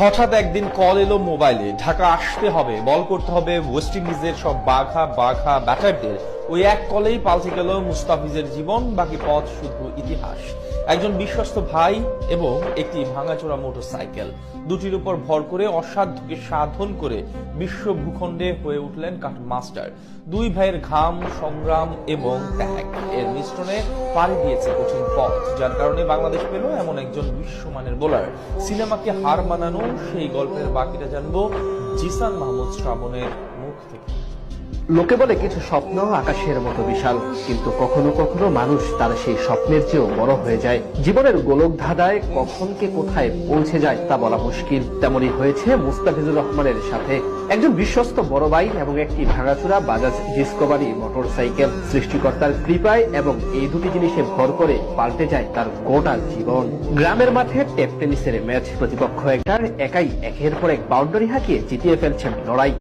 হঠাৎ একদিন কল এলো মোবাইলে, ঢাকা আসতে হবে, বল করতে হবে ওয়েস্ট ইন্ডিজের সব বাঘা বাঘা ব্যাটারদের। ওই এক কলেই পাল্টে গেল মুস্তাফিজের জীবন, বাকি পথ শুধু ইতিহাস। একজন বিশ্বস্ত ভাই এবং একটি ভাঙাচোরা মোটরসাইকেল, দুটির উপর ভর করে অসাধ্যকে সাধন করে বিশ্ব ভূখণ্ডে হয়ে উঠলেন কাট মাস্টার। দুই ভাইয়ের ঘাম, সংগ্রাম এবং ত্যাগ এর মিশ্রণে পাড়ি দিয়েছে কঠিন পথ, যার কারণে বাংলাদেশ পেল এমন একজন বিশ্বমানের বোলার। সিনেমাকে হার মানানো সেই গল্পের বাকিটা জানবো জিসান মাহমুদ শ্রাবণের মুখ থেকে। লোকে বলে কিছু স্বপ্ন আকাশের মতো বিশাল, কিন্তু কখনো কখনো মানুষ তার সেই স্বপ্নের চেয়েও বড় হয়ে যায়। জীবনের গোলক ধাঁধায় কখন কে কোথায় পৌঁছে যায় তা বলা মুশকিল। তেমনই হয়েছে মুস্তাফিজুর রহমানের সাথে। একজন বিশ্বস্ত বড় ভাই এবং একটি ভাঙাচোরা বাজাজ ডিসকভারি মোটরসাইকেল। সৃষ্টিকর্তার কৃপায় এবং এই দুটি জিনিসে ভর করে পাল্টে যায় তার গোটা জীবন। গ্রামের মাঠে টেপ টেনিসের ম্যাচ, প্রতিপক্ষ একটার একাই একের পর এক বাউন্ডারি হাঁকিয়ে জিতিয়ে ফেলছেন লড়াই।